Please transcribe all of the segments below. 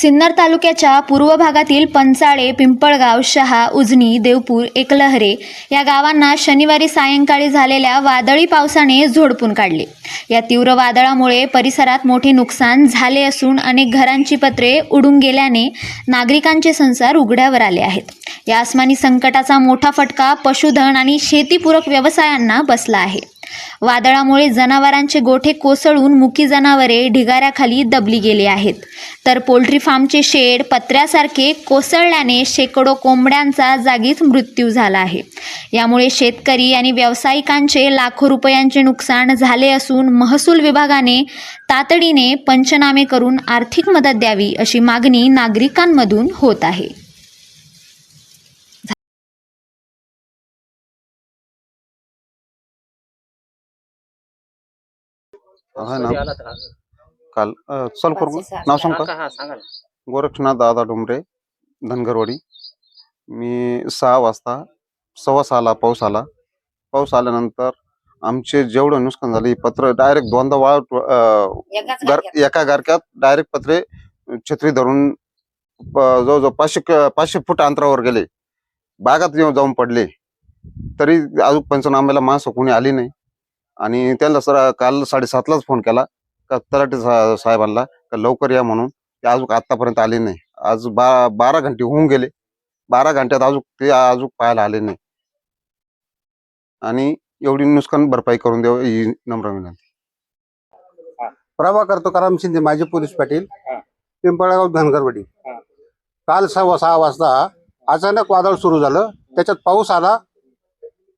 सिन्नर तालुक्याच्या पूर्व भागातील पंचाळे, पिंपळगाव, शहा, उजनी, देवपूर, एकलहरे या गावांना शनिवारी सायंकाळी झालेल्या वादळी पावसाने झोडपून काढले। या तीव्र वादळामुळे परिसरात मोठे नुकसान झाले असून अनेक घरांची पत्रे उडून गेल्याने नागरिकांचे संसार उघड्यावर आले आहेत। या आसमानी संकटाचा मोठा फटका पशुधन आणि शेतीपूरक व्यवसायांना बसला आहे। वादळामुळे जनावरांचे गोठे कोसळून मुकी जनावरे ढिगाऱ्याखाली दबली गेली आहेत, तर पोल्ट्री फार्मचे शेड पत्र्यासारखे कोसळल्याने शेकडो कोंबड्यांचा जागीच मृत्यू झाला आहे। यामुळे शेतकरी आणि व्यावसायिकांचे लाखो रुपयांचे नुकसान झाले असून महसूल विभागाने तातडीने पंचनामे करून आर्थिक मदत द्यावी अशी मागणी नागरिकांमधून होत आहे। हा ना काल नाव सांग का? गोरक्षनाथ दादा डोंबरे, धनगरवाडी। मी 6 वाजता 6:15 पाऊस आला। पाऊस आल्यानंतर आमचे जेवढं नुकसान झाले पत्र डायरेक्ट दोनदा एका गारक्यात डायरेक्ट पत्रे छत्री धरून जवळजवळ 500 फूट अंतरावर गेले, बागात जाऊन पडले। तरी अजून पंचनाम्याला माणसं कोणी आली नाही आणि त्यांना काल 7:30लाच फोन केला का तलाठी साहेबांना का लवकर या म्हणून। ते अजून आतापर्यंत आले नाही। आज 12 घंटे होऊन गेले, 12 घंट्यात अजून पाहायला आले नाही आणि एवढी नुकसान भरपाई करून द्यावं ही नम्र विनंती। प्रभाकर तुकाराम शिंदे, माजी पोलीस पाटील, पिंपळगाव, धनगरवाडी। काल 6:15 वाजता अचानक वादळ सुरू झालं, त्याच्यात पाऊस आला,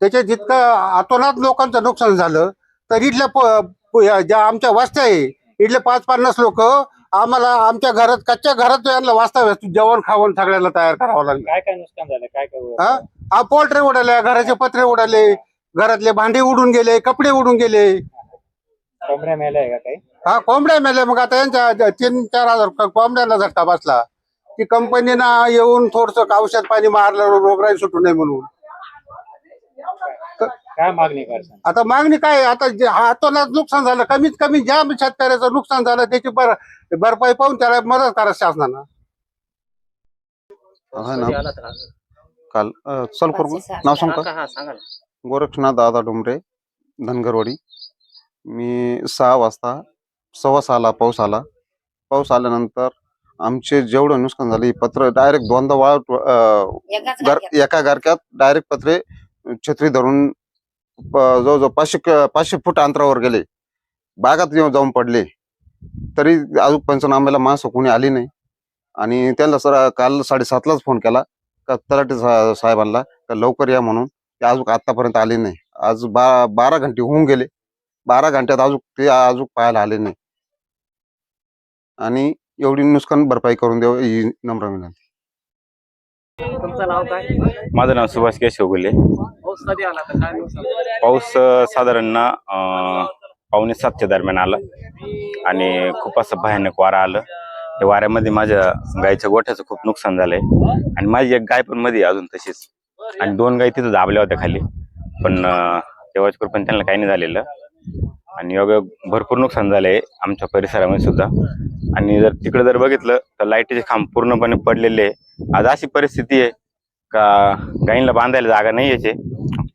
त्याच्यात जितकं अतोनात लोकांचं नुकसान झालं तर इथल्या ज्या आमच्या वस्त्या आहे इथले 5-50 लोक आम्हाला आमच्या घरात कच्च्या घरात यांना वास्तव्य जेवण खावण सगळ्याला तयार करावं लागलं। काय नुकसान झालं? काय पोल्ट्री उडाल्या, घराचे पत्रे उडाले, घरातले भांडे उडून गेले, कपडे उडून गेले। कोंबड्या मेल्या आहे का काही? कोंबड्या मेल्या। मग आता यांच्या 3-4 हजार कोंबड्यांना झटका बसला की कंपनीनं येऊन थोडस औषध पाणी मारलं रोगराई सुटू नये म्हणून। काय मागणी करतात आता मागणी काय? आता जे हातोनात नुकसान झालं, कमीत कमी ज्या शेतकऱ्याचं नुकसान झालं त्याची भरपाई पाहून त्याला मदत करा शासनानं। हा ना काल नाव सांग का? गोरक्षनाथ दादा डोंबरे, धनगरवाडी। मी 6 वाजता 6:15 पाऊस आला। पाऊस आल्यानंतर आमचे जेवढं नुकसान झाले पत्र डायरेक्ट दोनदा एका गारक्यात डायरेक्ट पत्रे छत्री धरून जवळजवळ 500 फूट अंतरावर गेले, बागात जाऊन पडले। तरी अजून पंचनाम्याला माणसं कोणी आली नाही आणि त्यांना काल 7:30लाच फोन केला का तलाठी साहेबांना का लवकर या म्हणून। ते अजून आतापर्यंत आले नाही। आज 12 घंटे होऊन गेले, 12 घंट्यात अजून पाहायला आले नाही आणि एवढी नुकसान भरपाई करून द्यावं ही नम्र विनंती। तुमचं नाव काय? माझं नाव सुभाष केशव गुले। पाऊस कधी आला तर काय नुकसान झालं? पाऊस साधारण 6:45च्या दरम्यान आला आणि खूप असं भयानक वारा आलं। त्या वाऱ्यामध्ये माझ्या गायच्या गोठ्याचं खूप नुकसान झालंय आणि माझी एक गाय पण मध्ये अजून तशीच, आणि 2 गाय तिथं दाबल्या होत्या खाली, पण देवाच्या कृपेने त्यांना काही नाही झालेलं आणि भरपूर नुकसान झालंय आमच्या परिसरामध्ये सुद्धा। आणि जर तिकडे जर बघितलं तर लाईटीचे खांब पूर्णपणे पडलेले आहे। आज अशी परिस्थिती आहे का गायींना बांधायला जागा नाही यायचे,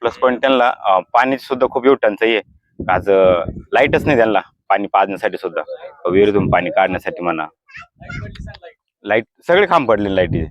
प्लस पॉईंट त्यांना पाणी सुद्धा खूप एवढी टंचाई आहे। आज लाईटच नाही त्यांना पाणी पाजण्यासाठी सुद्धा, विहिरीतून पाणी काढण्यासाठी म्हणा, लाईट सगळे खांब पडलेले लाईटीचे।